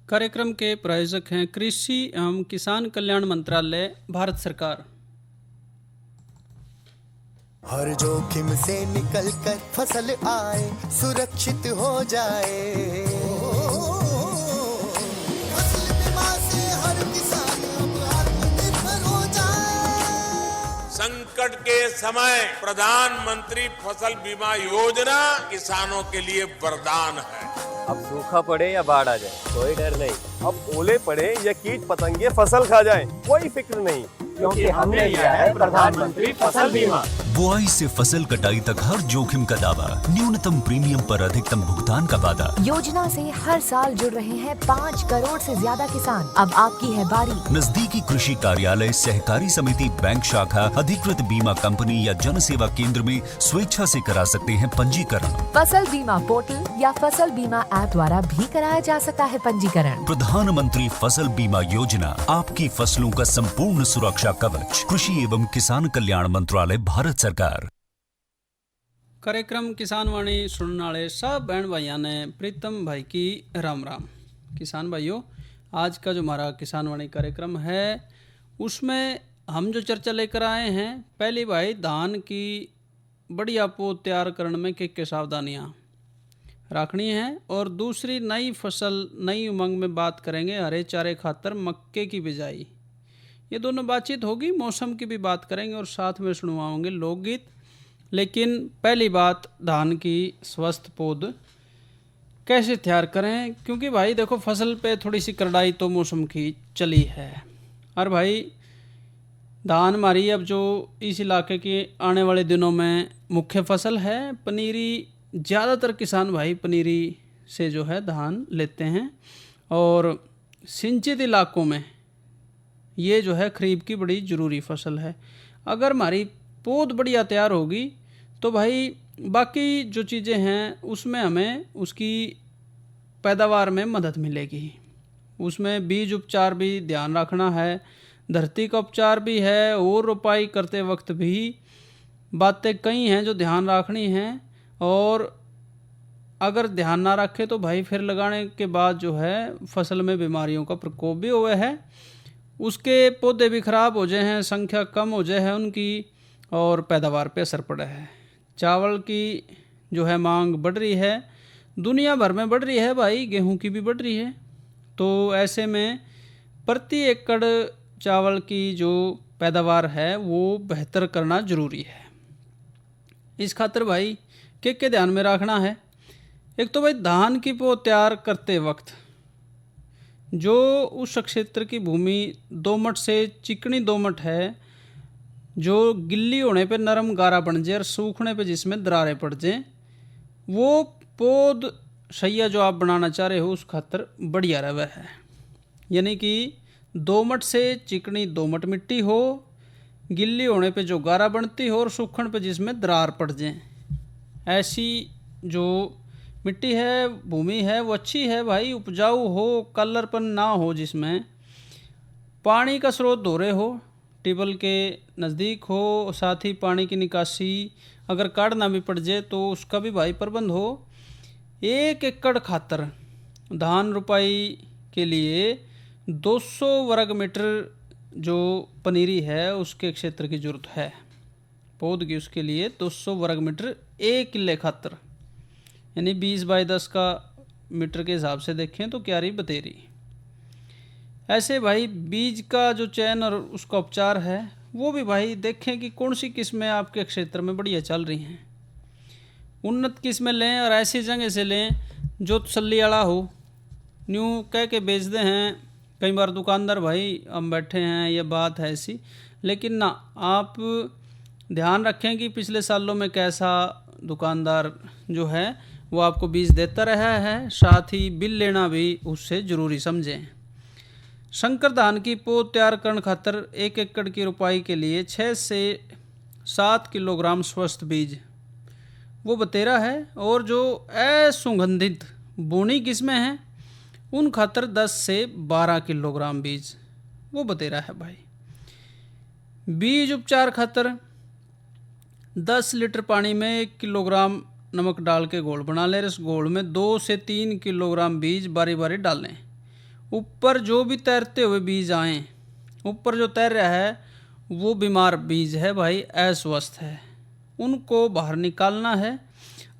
कार्यक्रम के प्रायोजक हैं कृषि एवं किसान कल्याण मंत्रालय, भारत सरकार। हर जोखिम से निकल कर फसल आए, सुरक्षित हो जाए। फसल बीमा से हर किसान अब आत्मनिर्भर हो जाए। संकट के समय प्रधानमंत्री फसल बीमा योजना किसानों के लिए वरदान है। अब सूखा पड़े या बाढ़ आ जाए, कोई डर नहीं। अब ओले पड़े या कीट पतंगे फसल खा जाएं, कोई फिक्र नहीं, क्योंकि हमने लिया है प्रधानमंत्री फसल बीमा। बुआई से फसल कटाई तक हर जोखिम का दावा, न्यूनतम प्रीमियम पर अधिकतम भुगतान का वादा। योजना से हर साल जुड़ रहे हैं 5 करोड़ से ज्यादा किसान। अब आपकी है बारी। नजदीकी कृषि कार्यालय, सहकारी समिति, बैंक शाखा, अधिकृत बीमा कंपनी या जन सेवा केंद्र में स्वेच्छा से करा सकते हैं पंजीकरण। फसल बीमा पोर्टल या फसल बीमा ऐप द्वारा भी कराया जा सकता है पंजीकरण। प्रधानमंत्री फसल बीमा योजना, आपकी फसलों का संपूर्ण सुरक्षा कवच। कृषि एवं किसान कल्याण मंत्रालय, भारत सरकार। कार्यक्रम किसान वाणी सुनने वाले सब बहन भाइयों ने प्रीतम भाई की राम राम। किसान भाइयों, आज का जो हमारा किसान वाणी कार्यक्रम है उसमें हम जो चर्चा लेकर आए हैं, पहली भाई धान की बढ़िया पौध तैयार करने में क्या सावधानियाँ रखनी है, और दूसरी नई फसल नई उमंग में बात करेंगे हरे चारे खातर मक्के की बिजाई। ये दोनों बातचीत होगी, मौसम की भी बात करेंगे और साथ में सुनवाओगे लोकगीत। लेकिन पहली बात, धान की स्वस्थ पौध कैसे तैयार करें, क्योंकि भाई देखो फसल पे थोड़ी सी करड़ाई तो मौसम की चली है। और भाई धान हमारी अब जो इस इलाके की आने वाले दिनों में मुख्य फसल है। पनीरी ज़्यादातर किसान भाई पनीरी से जो है धान लेते हैं, और सिंचित इलाकों में ये जो है खरीफ की बड़ी ज़रूरी फसल है। अगर हमारी पौध बढ़िया तैयार होगी तो भाई बाकी जो चीज़ें हैं उसमें हमें उसकी पैदावार में मदद मिलेगी। उसमें बीज उपचार भी ध्यान रखना है, धरती का उपचार भी है, और रोपाई करते वक्त भी बातें कई हैं जो ध्यान रखनी हैं। और अगर ध्यान ना रखे तो भाई फिर लगाने के बाद जो है फसल में बीमारियों का प्रकोप भी हुआ है, उसके पौधे भी खराब हो जाए हैं, संख्या कम हो जाए है उनकी, और पैदावार पे असर पड़ा है। चावल की जो है मांग बढ़ रही है, दुनिया भर में बढ़ रही है भाई, गेहूं की भी बढ़ रही है। तो ऐसे में प्रति एकड़ चावल की जो पैदावार है वो बेहतर करना ज़रूरी है। इस खातिर भाई क्या ध्यान में रखना है। एक तो भाई धान की पौध तैयार करते वक्त जो उस क्षेत्र की भूमि दोमट से चिकनी दोमट है, जो गिल्ली होने पे नरम गारा बन जाए और सूखने पे जिसमें दरारें पड़ जाएं, वो पौध शैया जो आप बनाना चाह रहे हो उस खातर बढ़िया रहे है। यानी कि दोमट से चिकनी दोमट मिट्टी हो, गिल्ली होने पे जो गारा बनती हो और सूखने पे जिसमें दरार पड़ जाए, ऐसी जो मिट्टी है, भूमि है, वो अच्छी है भाई, उपजाऊ हो, कलरपन ना हो, जिसमें पानी का स्रोत धोरे हो, ट्यूबवेल के नज़दीक हो, साथ ही पानी की निकासी अगर काटना भी पड़ जाए तो उसका भी भाई प्रबंध हो। 1 एकड़ खातर धान रुपाई के लिए 200 वर्ग मीटर जो पनीरी है उसके क्षेत्र की जरूरत है, पौध की उसके लिए 200 वर्ग मीटर 1 किले खातर, यानी 20 बाई 10 का मीटर के हिसाब से देखें तो क्यारी बतेरी। ऐसे भाई बीज का जो चयन और उसका उपचार है वो भी भाई देखें कि कौन सी किस्में आपके क्षेत्र में बढ़िया चल रही हैं। उन्नत किस्में लें और ऐसी जगह से लें जो तसल्ली वाला हो। न्यू कह के बेचते हैं कई बार दुकानदार, भाई हम बैठे हैं ये बात है ऐसी, लेकिन ना, आप ध्यान रखें कि पिछले सालों में कैसा दुकानदार जो है वो आपको बीज देता रहा है, साथ ही बिल लेना भी उससे ज़रूरी समझें। शंकर धान की पौध तैयार करने खातर 1 एकड़ की रुपाई के लिए 6 से 7 किलोग्राम स्वस्थ बीज वो बतेरा है, और जो असुगंधित बोनी किस्में हैं उन खातर 10 से 12 किलोग्राम बीज वो बतेरा है भाई। बीज उपचार खातर 10 लीटर पानी में 1 किलोग्राम नमक डाल के घोल बना लें। इस घोल में 2 से 3 किलोग्राम बीज बारी बारी डालें ऊपर जो भी तैरते हुए बीज आए, ऊपर जो तैर रहा है वो बीमार बीज है भाई, अस्वस्थ है, उनको बाहर निकालना है।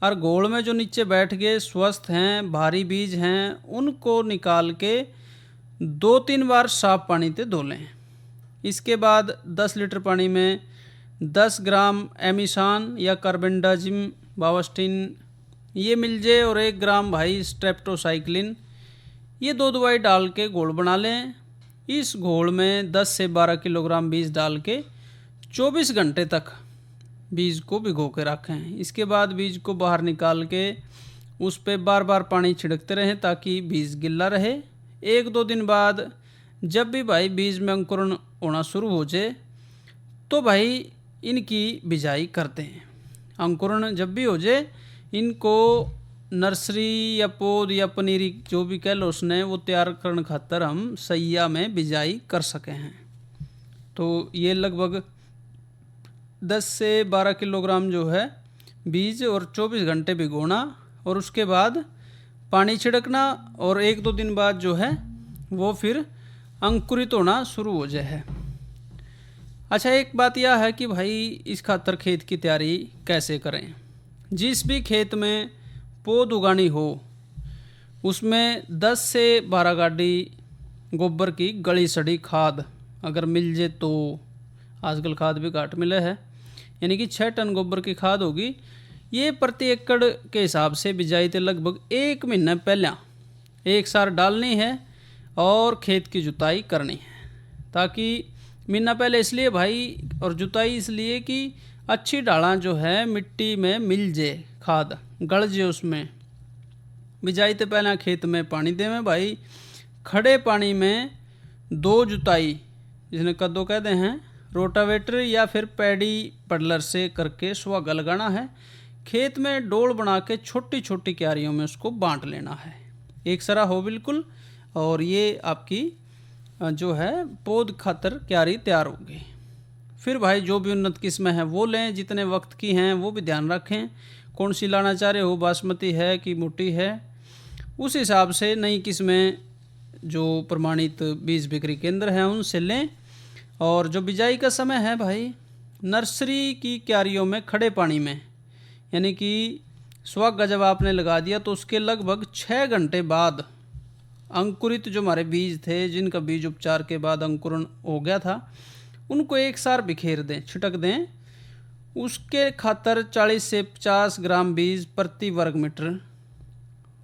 और घोल में जो नीचे बैठ गए स्वस्थ हैं, भारी बीज हैं, उनको निकाल के 2-3 बार साफ पानी से धो लें। इसके बाद 10 लीटर पानी में 10 ग्राम एमिसान या कार्बेंडाजिम बावास्टिन ये मिल जाए और 1 ग्राम भाई स्ट्रेप्टोसाइक्लिन, ये 2 दवाई डाल के घोल बना लें। इस घोल में 10 से 12 किलोग्राम बीज डाल के 24 घंटे तक बीज को भिगो के रखें। इसके बाद बीज को बाहर निकाल के उस पर बार बार पानी छिड़कते रहें ताकि बीज गिल्ला रहे। 1-2 दिन बाद जब भी भाई बीज में अंकुरण होना शुरू हो जाए तो भाई इनकी बिजाई करते हैं। अंकुरण जब भी हो जाए इनको नर्सरी या पौध या पनीरी जो भी कह लो उसने वो तैयार करने खातर हम सैया में बिजाई कर सके हैं। तो ये लगभग 10 से 12 किलोग्राम जो है बीज और 24 घंटे भिगोना और उसके बाद पानी छिड़कना और 1-2 दिन बाद जो है वो फिर अंकुरित होना शुरू हो जाए है। अच्छा, एक बात यह है कि भाई इस खातर खेत की तैयारी कैसे करें। जिस भी खेत में पौध उगानी हो उसमें 10 से 12 गाड़ी गोबर की गली सड़ी खाद अगर मिल जाए तो, आजकल खाद भी घाट मिले है, यानी कि 6 टन गोबर की खाद होगी। ये प्रति एकड़ के हिसाब से बिजाई ते लगभग 1 महीना पहले एक सार डालनी है और खेत की जुताई करनी है। ताकि महीना पहले इसलिए भाई और जुताई इसलिए कि अच्छी डाला जो है मिट्टी में मिल जाए, खाद गड़ जाए उसमें। बिजाई ते पहले खेत में पानी देवें भाई, खड़े पानी में 2 जुताई जिसने कद्दो कहते हैं रोटावेटर या फिर पैडी पडलर से करके सुहागा लगाना है। खेत में डोल बना के छोटी छोटी क्यारियों में उसको बांट लेना है, एक सरा हो बिल्कुल, और ये आपकी जो है पौध खातर क्यारी तैयार होगी। फिर भाई जो भी उन्नत किस्में हैं वो लें, जितने वक्त की हैं वो भी ध्यान रखें, कौन सी लाना चाह रहे हो, बासमती है कि मोटी है, उस हिसाब से नई किस्में जो प्रमाणित बीज बिक्री केंद्र हैं उनसे लें। और जो बिजाई का समय है भाई, नर्सरी की क्यारियों में खड़े पानी में, यानी कि सुहागा जब आपने लगा दिया तो उसके लगभग 6 घंटे बाद अंकुरित जो हमारे बीज थे, जिनका बीज उपचार के बाद अंकुरण हो गया था, उनको एक सार बिखेर दें, छिटक दें। उसके खातर 40 से 50 ग्राम बीज प्रति वर्ग मीटर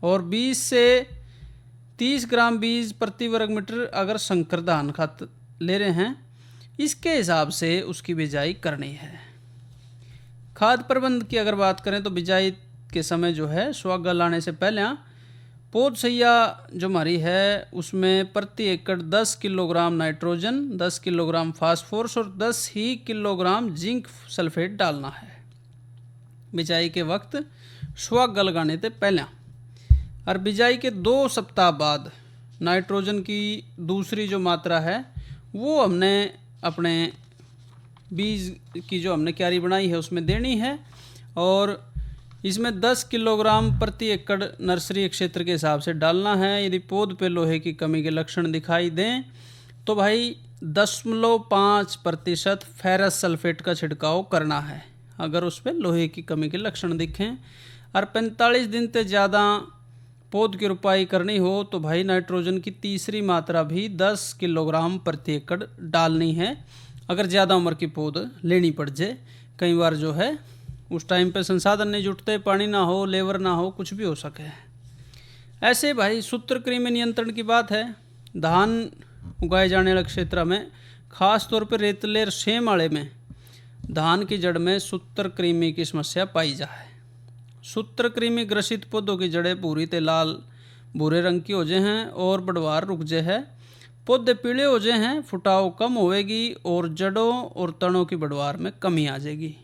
और 20 से 30 ग्राम बीज प्रति वर्ग मीटर अगर संकर धान खातर ले रहे हैं, इसके हिसाब से उसकी बिजाई करनी है। खाद प्रबंध की अगर बात करें तो बिजाई के समय जो है सुहागा लाने से पहले पौध सैया जो हमारी है उसमें प्रति एकड़ 10 किलोग्राम नाइट्रोजन, 10 किलोग्राम फास्फोरस और 10 ही किलोग्राम जिंक सल्फेट डालना है बिजाई के वक्त सुहागा लगाने से पहले। और बिजाई के 2 सप्ताह बाद नाइट्रोजन की दूसरी जो मात्रा है वो हमने अपने बीज की जो हमने क्यारी बनाई है उसमें देनी है। और इसमें 10 किलोग्राम प्रति एकड़ नर्सरी क्षेत्र के हिसाब से डालना है। यदि पौध पे लोहे की कमी के लक्षण दिखाई दें तो भाई 0.5% फेरस सल्फेट का छिड़काव करना है अगर उस पर लोहे की कमी के लक्षण दिखें। और 45 दिन से ज़्यादा पौध की रोपाई करनी हो तो भाई नाइट्रोजन की तीसरी मात्रा भी 10 किलोग्राम प्रति एकड़ डालनी है अगर ज़्यादा उम्र की पौध लेनी पड़ जाए। कई बार जो है उस टाइम पे संसाधन नहीं जुटते, पानी ना हो, लेबर ना हो, कुछ भी हो सके। ऐसे भाई सूत्रकृमि नियंत्रण की बात है, धान उगाए जाने वाले क्षेत्र में खास तौर पर रेतले और सेम वाले में धान की जड़ में सूत्रकृमि की समस्या पाई जाए। सूत्रकृमि ग्रसित पौधों की जड़ें भूरी ते लाल भूरे रंग की हो जाए हैं और बढ़वार रुक जाए है, पौधे पीले हो जाए हैं, फुटाव कम होएगी और जड़ों और तनों की बढ़वार में कमी आ जाएगी।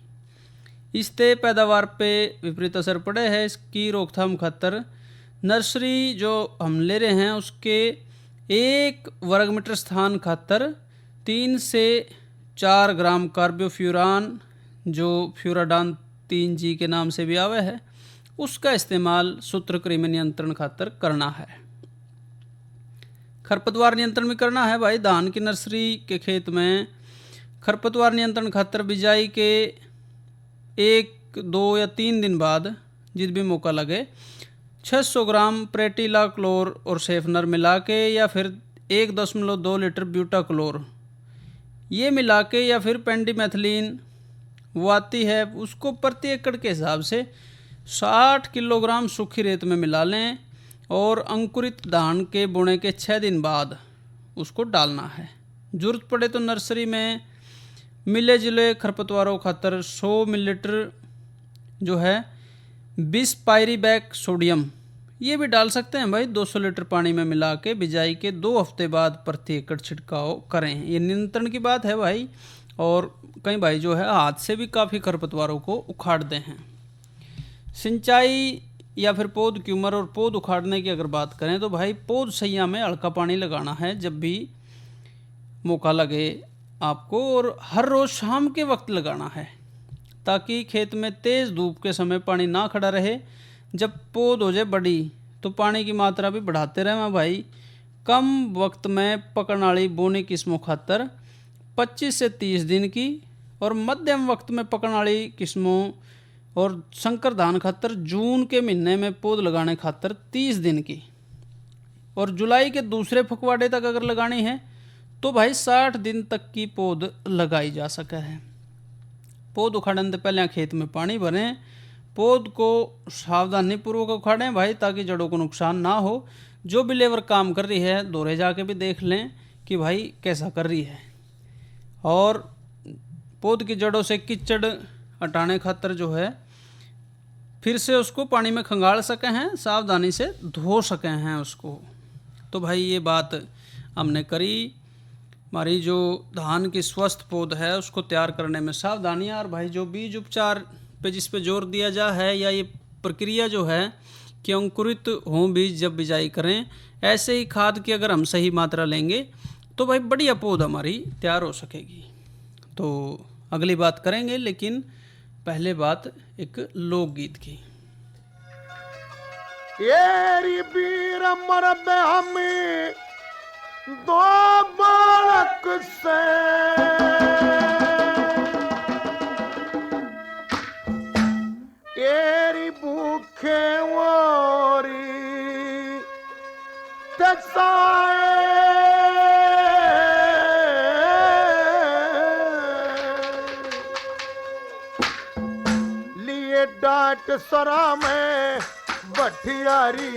इससे पैदावार पे विपरीत असर पड़े है। इसकी रोकथाम खातर नर्सरी जो हम ले रहे हैं उसके 1 वर्ग मीटर स्थान खातर 3 से 4 ग्राम कार्बोफ्यूरान जो फ्यूराडान 3G के नाम से भी आवे है उसका इस्तेमाल सूत्रकृमि नियंत्रण खातर करना है। खरपतवार नियंत्रण भी करना है भाई। धान की नर्सरी के खेत में खरपतवार नियंत्रण खातर बिजाई के 1, 2 या 3 दिन बाद जिस भी मौका लगे 600 ग्राम प्रेटिला क्लोर और सेफनर मिला के या फिर 1.2 लीटर ब्यूटाक्लोर ये मिला के या फिर पेंडिमेथिलीन वो आती है उसको प्रति एकड़ के हिसाब से 60 किलोग्राम सूखी रेत में मिला लें और अंकुरित धान के बोने के 6 दिन बाद उसको डालना है। जरूरत पड़े तो नर्सरी में मिले जुले खरपतवारों खातर 100 मिलीलीटर जो है 20 पायरीबैक सोडियम ये भी डाल सकते हैं भाई। 200 लीटर पानी में मिला के बिजाई के 2 हफ्ते बाद प्रति एकड़ छिड़काव करें। ये नियंत्रण की बात है भाई। और कई भाई जो है हाथ से भी काफ़ी खरपतवारों को उखाड़ते हैं। सिंचाई या फिर पौध की उम्र और पौध उखाड़ने की अगर बात करें तो भाई पौध सैया में हल्का पानी लगाना है जब भी मौका लगे आपको, और हर रोज़ शाम के वक्त लगाना है ताकि खेत में तेज़ धूप के समय पानी ना खड़ा रहे। जब पौध हो जाए बड़ी तो पानी की मात्रा भी बढ़ाते रहें भाई। कम वक्त में पकड़ने वाली बोनी किस्मों खातर 25 से 30 दिन की और मध्यम वक्त में पकड़ने वाली किस्मों और संकर धान खातर जून के महीने में पौध लगाने खातर 30 दिन की और जुलाई के दूसरे फकवाड़े तक अगर लगानी है तो भाई 60 दिन तक की पौध लगाई जा सके है। पौध उखाड़ने से पहले खेत में पानी भरें। पौध को सावधानी पूर्वक उखाड़ें भाई ताकि जड़ों को नुकसान ना हो। जो भी लेबर काम कर रही है दौरे जाके भी देख लें कि भाई कैसा कर रही है। और पौध की जड़ों से कीचड़ हटाने खातर जो है फिर से उसको पानी में खंगाल सके हैं, सावधानी से धो सके हैं उसको। तो भाई ये बात हमने करी। हमारी जो धान की स्वस्थ पौध है उसको तैयार करने में सावधानियाँ। और भाई जो बीज उपचार पे जिस पे जोर दिया जा है या ये प्रक्रिया जो है कि अंकुरित हों बीज जब बिजाई करें, ऐसे ही खाद की अगर हम सही मात्रा लेंगे तो भाई बढ़िया पौध हमारी तैयार हो सकेगी। तो अगली बात करेंगे, लेकिन पहले बात एक लोकगीत की। येरी बीर मरबे हमें 2 बालक से येरी भूखे वोरी तसाए लिए डांट सरा में बठियारी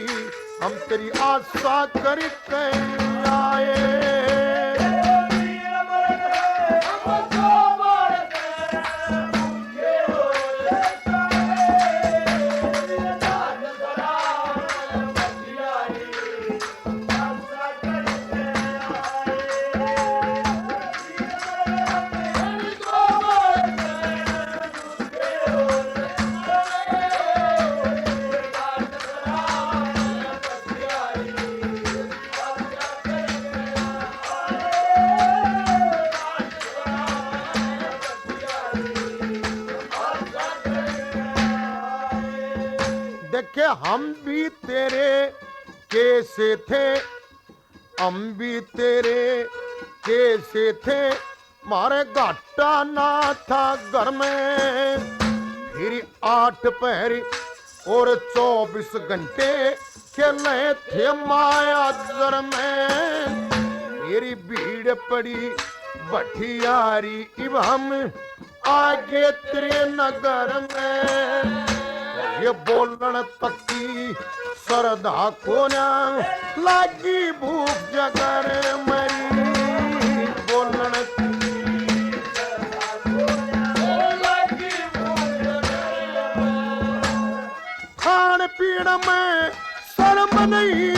हम तेरी आशा करके आए। देखे हम भी तेरे कैसे थे, हम भी तेरे कैसे थे, मारे घाटा ना था घर में। फिर 8 पहर और 24 घंटे खेले थे माया दर में। मेरी भीड़ पड़ी बठियारी इब हम आगे तेरे नगर में। ये बोलन तकी सरदा को ना लागी भूख जगर मरी। बोलन खान पीण में शर्म नहीं,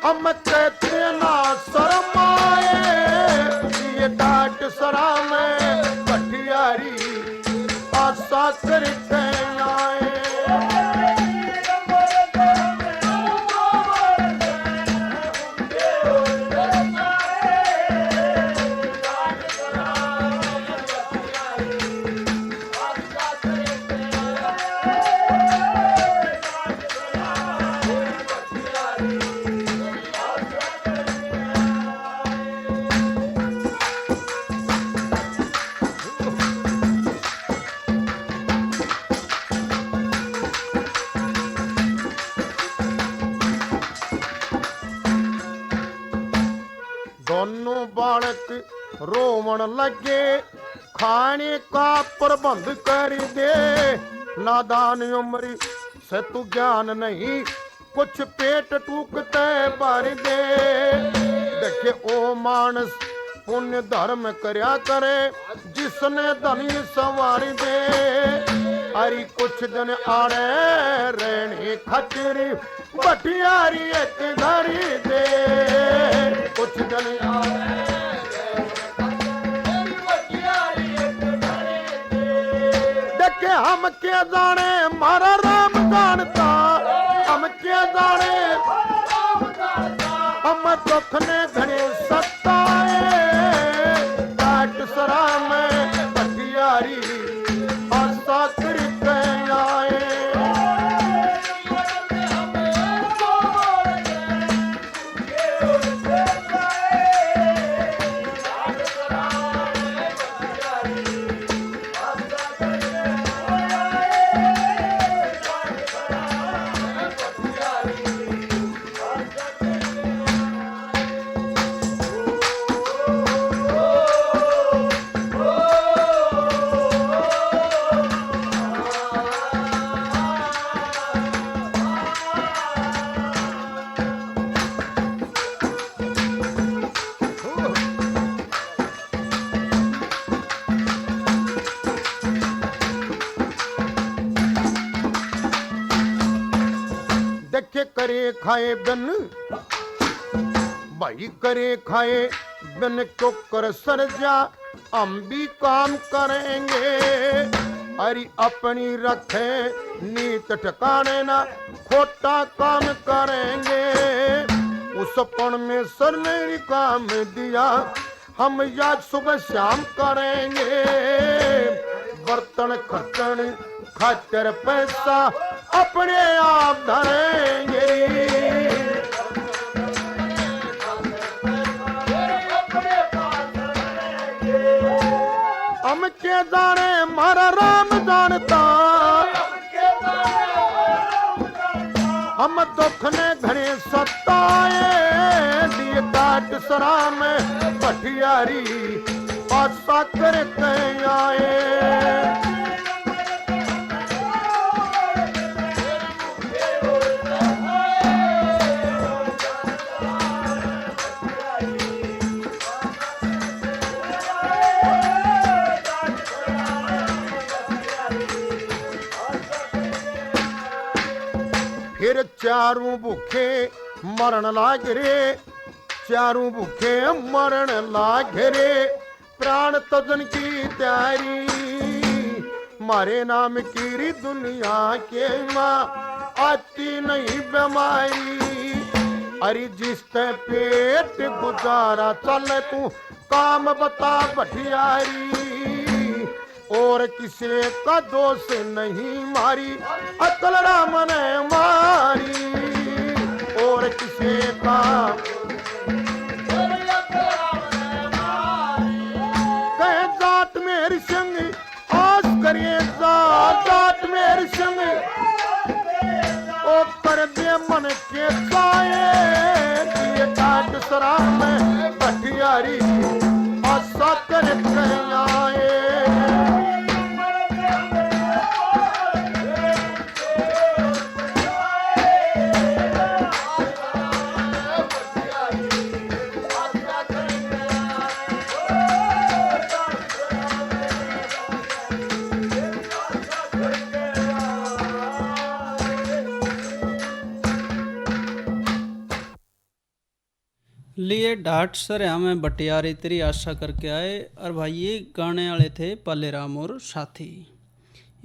हम कहते ना शर्म आए। ये डांट सरा में बठियारी आशा करके आए। रोवण लगे खाने का प्रबंध कर दे। नादान उम्र से तू ज्ञान नहीं, कुछ पेट टूकते भर दे। देखे ओ मानस पुण्य धर्म करया करे, जिसने धनी संवार दे। अरे कुछ दिन आड़े रहने खचरी, बटियारी एक घड़ी दे। कुछ दिन आड़े देखे हम के जाने मारा राम जानता, हम के जाने हम दुख ने घने सताए। काट सरा में बटियारी आशा करके आए। देखे करे खाए बिन भाई, करे खाए बिन क्यों कर सरजा, हम भी काम करेंगे। अरे अपनी रखे नीत ठिकाने ना, खोटा काम करेंगे। उस परमेश्वर ने काम दिया, हम याद सुबह शाम करेंगे। बर्तन खर्चन खातिर पैसा अपने आप धरेंगे। हम के जाने मारा राम जानता, हम दुख ने घने सताए। दिए काट सरा में बटियारी आशा करके आए। फिर चारों भूखे मरण लाग रे, चारों भूखे मरण लाग रे। प्राण तजन की तैयारी, मारे नाम की दुनिया के माँ आती नहीं बीमारी। अरे जिसते पेट गुजारा चले, तू काम बता बटियारी। और किसी का दोष नहीं मारी, अकल राम ने मारी। और किसी का कहे जात मेरी संग आस करिए, जात मेरी संग ओ कर दे मन के साए। दिए काट सरा में बटियारी आशा करके आए। लिए ढाट सर हमें बटियारी तेरी आशा करके आए। और भाई ये गाने वाले थे पालेराम और साथी।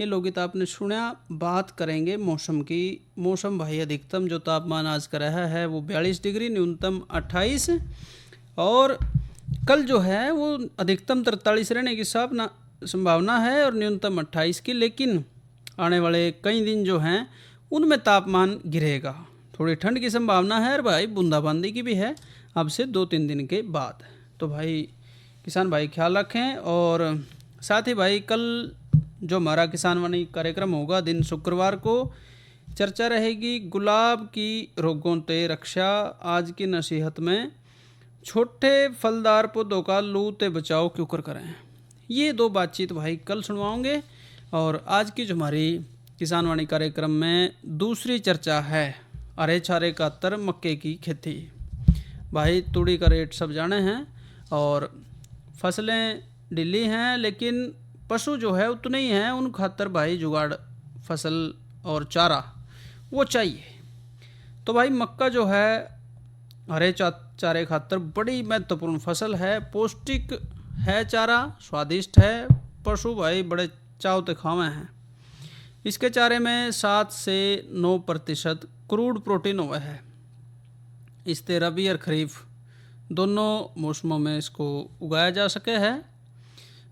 ये लोकगीत आपने सुना। बात करेंगे मौसम की। मौसम भाई अधिकतम जो तापमान आज का रहा है वो 42 डिग्री, न्यूनतम 28, और कल जो है वो अधिकतम 43 रहने की संभावना है और न्यूनतम 28 की। लेकिन आने वाले कई दिन जो हैं उनमें तापमान गिरेगा, थोड़ी ठंड की संभावना है और भाई बूंदाबांदी की भी है अब से 2-3 दिन के बाद। तो भाई किसान भाई ख्याल रखें। और साथ ही भाई कल जो हमारा किसान वाणी कार्यक्रम होगा दिन शुक्रवार को, चर्चा रहेगी गुलाब की रोगों से रक्षा। आज की नसीहत में छोटे फलदार पौधों का लू ते बचाव क्यों कर करें। ये दो बातचीत भाई कल सुनवाओगे। और आज की जो हमारी किसान वाणी कार्यक्रम में दूसरी चर्चा है अरे चारे का तर मक्के की खेती। भाई तूड़ी का रेट सब जाने हैं और फसलें ढीली हैं, लेकिन पशु जो है उतने ही हैं, उन खातर भाई जुगाड़ फसल और चारा वो चाहिए। तो भाई मक्का जो है हरे चारे खातर बड़ी महत्वपूर्ण फसल है, पौष्टिक है, चारा स्वादिष्ट है, पशु भाई बड़े चाव ते खावे हैं। इसके चारे में 7 से 9% क्रूड प्रोटीन हुआ है। इससे रबी और खरीफ दोनों मौसमों में इसको उगाया जा सके है।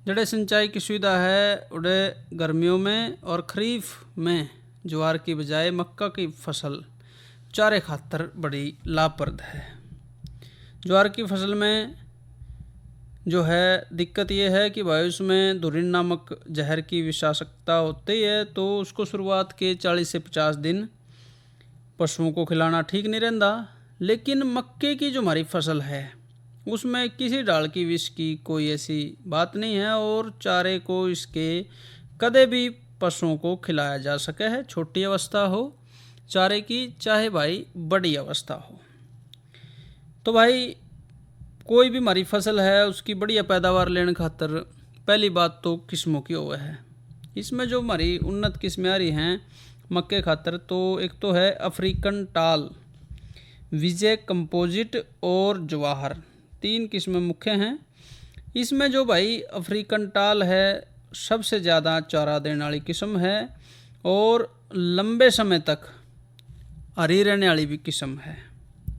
जड़े सिंचाई की सुविधा है उड़े गर्मियों में और खरीफ में ज्वार की बजाय मक्का की फसल चारे खातर बड़ी लाभप्रद है। ज्वार की फसल में जो है दिक्कत ये है कि भाई उसमें धुरिन नामक जहर की विषाक्तता होती है, तो उसको शुरुआत के 40 से 50 दिन पशुओं को खिलाना ठीक नहीं रहता। लेकिन मक्के की जो हमारी फसल है उसमें किसी डाल की विष की कोई ऐसी बात नहीं है और चारे को इसके कदे भी पशुओं को खिलाया जा सके है, छोटी अवस्था हो चारे की चाहे भाई बड़ी अवस्था हो। तो भाई कोई भी हमारी फसल है उसकी बढ़िया पैदावार लेने खातर पहली बात तो किस्मों की हुआ है। इसमें जो हमारी उन्नत किस्में आ रही हैं मक्के खातर, तो एक तो है अफ्रीकन टाल, विजय कंपोजिट और जवाहर, 3 किस्में मुख्य हैं। इसमें जो भाई अफ्रीकन टाल है सबसे ज़्यादा चारा देने वाली किस्म है और लंबे समय तक हरी रहने वाली भी किस्म है।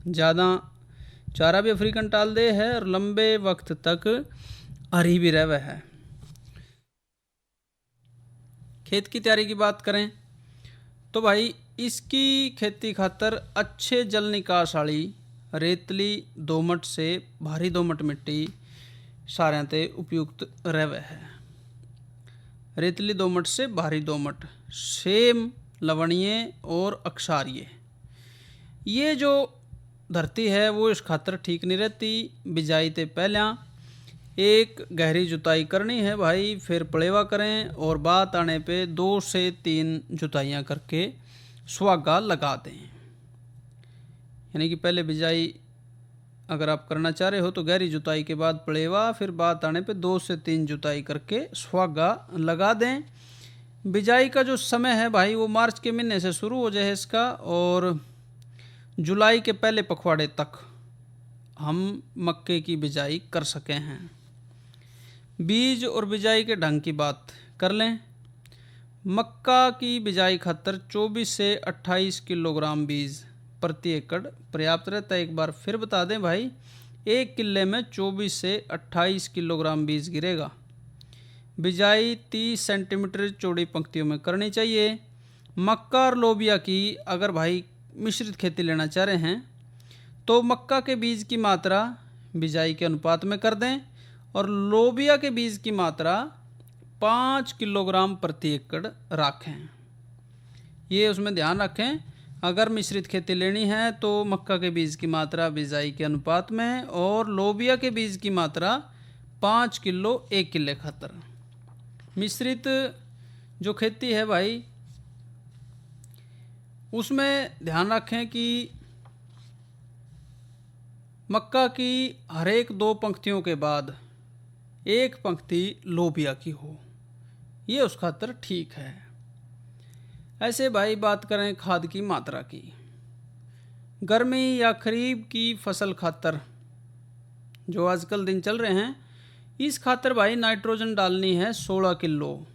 ज़्यादा चारा भी अफ्रीकन टाल दे है और लंबे वक्त तक हरी भी रहे है। खेत की तैयारी की बात करें तो भाई इसकी खेती खातर अच्छे जल निकास वाली रेतली दोमट से भारी दोमट मिट्टी सारे ते उपयुक्त रहे है। रेतली दोमट से भारी दोमट, सेम, लवणीय और अक्षारीय, ये जो धरती है वो इस खातर ठीक नहीं रहती। बिजाई ते पहला एक गहरी जुताई करनी है भाई, फिर पलेवा करें और बात आने पे 2 से 3 जुताइयाँ करके सुहागा लगा दें। यानी कि पहले बिजाई अगर आप करना चाह रहे हो तो गहरी जुताई के बाद पलेवा, फिर बात आने पे 2 से 3 जुताई करके सुहागा लगा दें। बिजाई का जो समय है भाई वो मार्च के महीने से शुरू हो जाए इसका और जुलाई के पहले पखवाड़े तक हम मक्के की बिजाई कर सके हैं। बीज और बिजाई के ढंग की बात कर लें। मक्का की बिजाई खातर 24 से 28 किलोग्राम बीज प्रति एकड़ पर्याप्त रहता है। एक बार फिर बता दें भाई, 1 किले में 24 से 28 किलोग्राम बीज गिरेगा। बिजाई 30 सेंटीमीटर चौड़ी पंक्तियों में करनी चाहिए। मक्का और लोबिया की अगर भाई मिश्रित खेती लेना चाह रहे हैं तो मक्का के बीज की मात्रा बिजाई के अनुपात में कर दें और लोबिया के बीज की मात्रा 5 किलोग्राम प्रति एकड़ रखें। ये उसमें ध्यान रखें, अगर मिश्रित खेती लेनी है तो मक्का के बीज की मात्रा बिजाई के अनुपात में और लोबिया के बीज की मात्रा 5 किलो 1 किले खातर। मिश्रित जो खेती है भाई उसमें ध्यान रखें कि मक्का की हर एक 2 पंक्तियों के बाद 1 पंक्ति लोबिया की हो, ये उस खातर ठीक है। ऐसे भाई बात करें खाद की मात्रा की, गर्मी या खरीफ की फसल खातर जो आजकल दिन चल रहे हैं इस खातर भाई नाइट्रोजन डालनी है 16 किलो।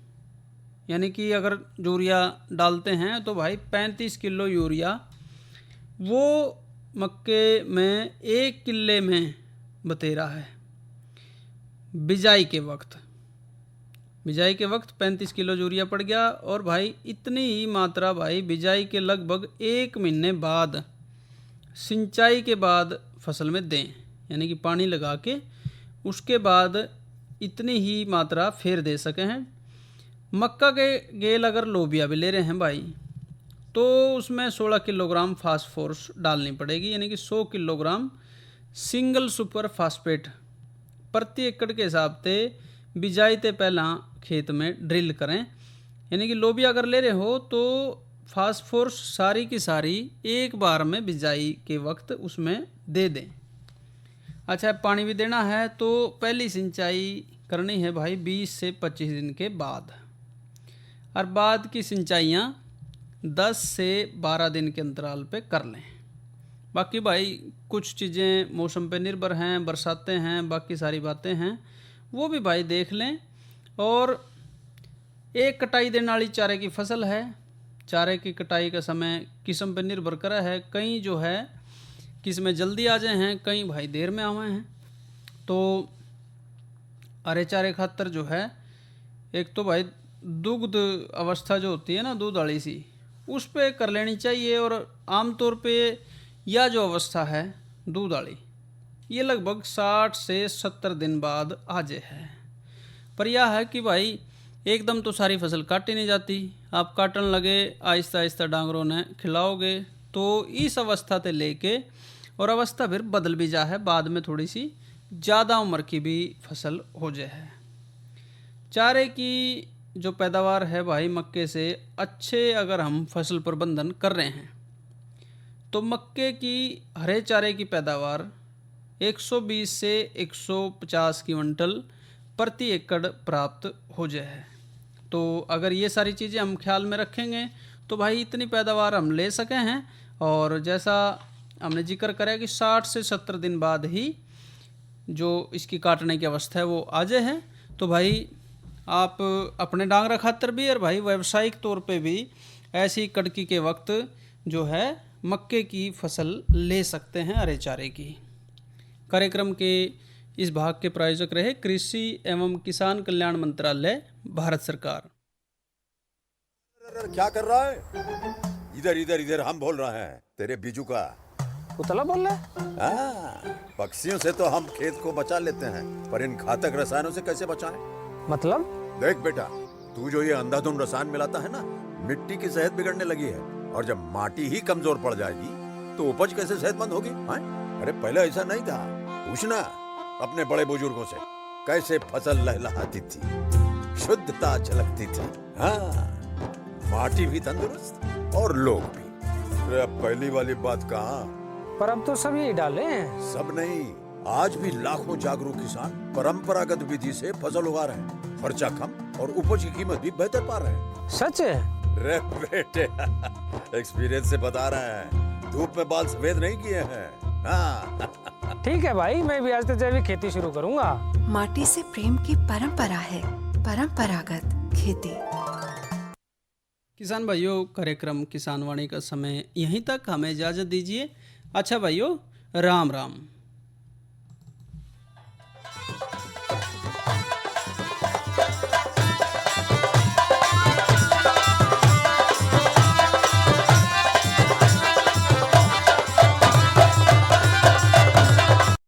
यानी कि अगर यूरिया डालते हैं तो भाई 35 किलो यूरिया वो मक्के में 1 किले में बतेरा है। बिजाई के वक्त 35 किलो यूरिया पड़ गया और भाई इतनी ही मात्रा भाई बिजाई के लगभग 1 महीने बाद सिंचाई के बाद फसल में दें। यानी कि पानी लगा के उसके बाद इतनी ही मात्रा फिर दे सके हैं। मक्का के गेल अगर लोबिया भी ले रहे हैं भाई तो उसमें 16 किलोग्राम फास्फोरस डालनी पड़ेगी। यानी कि 100 किलोग्राम सिंगल सुपर फास्फेट प्रति एकड़ के हिसाब से बिजाई ते पहला खेत में ड्रिल करें। यानी कि लोबिया अगर ले रहे हो तो फास्फोरस सारी की सारी एक बार में बिजाई के वक्त उसमें दे दें। अच्छा, पानी भी देना है तो पहली सिंचाई करनी है भाई 20 से 25 दिन के बाद, और बाद की सिंचाइयाँ 10 से 12 दिन के अंतराल पे कर लें। बाकी भाई कुछ चीज़ें मौसम पे निर्भर हैं, बरसातें हैं, बाकी सारी बातें हैं, वो भी भाई देख लें। और एक कटाई देने वाली चारे की फसल है, चारे की कटाई का समय किस्म पे निर्भर करा है। कई जो है किस्में जल्दी आ जाए हैं, कई भाई देर में आए हैं। तो अरे चारे खातर जो है एक तो भाई दुग्ध अवस्था जो होती है ना, दूध वाली सी, उस पे कर लेनी चाहिए। और आमतौर पे यह जो अवस्था है दूध वाली, ये लगभग 60 से 70 दिन बाद आ जाए है। पर यह है कि भाई एकदम तो सारी फसल काटी नहीं जाती, आप काटन लगे आहिस्ता आहिस्ता डांगरों ने खिलाओगे तो इस अवस्था से लेके और अवस्था फिर बदल भी जा है, बाद में थोड़ी सी ज़्यादा उम्र की भी फसल हो जाए है। चारे की जो पैदावार है भाई मक्के से अच्छे अगर हम फसल प्रबंधन कर रहे हैं तो मक्के की हरे चारे की पैदावार 120 से 150 क्विंटल प्रति एकड़ प्राप्त हो जाए है। तो अगर ये सारी चीज़ें हम ख्याल में रखेंगे तो भाई इतनी पैदावार हम ले सके हैं। और जैसा हमने जिक्र करा कि 60 से 70 दिन बाद ही जो इसकी काटने की अवस्था है वो आ जाए है। तो भाई आप अपने डांगरा खातर भी और भाई व्यावसायिक तौर पे भी ऐसी कड़की के वक्त जो है मक्के की फसल ले सकते हैं हरे चारे की। कार्यक्रम के इस भाग के प्रायोजक रहे कृषि एवं किसान कल्याण मंत्रालय, भारत सरकार। क्या कर रहा है? इधर इधर इधर हम बोल रहे हैं तेरे बीजू का। उतला बोल रहा है? पक्षियों से तो हम खेत को बचा लेते हैं, पर इन घातक रसायनों से कैसे बचाएं? मतलब? देख बेटा, तू जो ये अंधाधुंध रसायन मिलाता है ना, मिट्टी की सेहत बिगड़ने लगी है। और जब माटी ही कमजोर पड़ जाएगी तो उपज कैसे सेहतमंद होगी? अरे पहले ऐसा नहीं था, पूछना अपने बड़े बुजुर्गों से, कैसे फसल लहलहाती थी, शुद्धता झलकती थी। हाँ, माटी भी तंदुरुस्त और लोग भी। अरे अब पहली वाली बात कहाँ? पर अब तो सब यही डाले हैं। सब नहीं, आज भी लाखों जागरूक किसान परंपरागत विधि से फसल उगा रहे हैं। खर्चा कम और उपज की कीमत भी बेहतर पा रहे हैं। सच है? रे बेटे, एक्सपीरियंस से बता रहे हैं, धूप में बाल सफेद नहीं किए हैं। हाँ। ठीक है भाई, मैं भी आज से जैविक खेती शुरू करूंगा। माटी से प्रेम की परंपरा है, परंपरागत खेती। किसान भाइयों, कार्यक्रम किसान वाणी का समय यहीं तक, हमें इजाज़त दीजिए। अच्छा भाइयों, राम राम।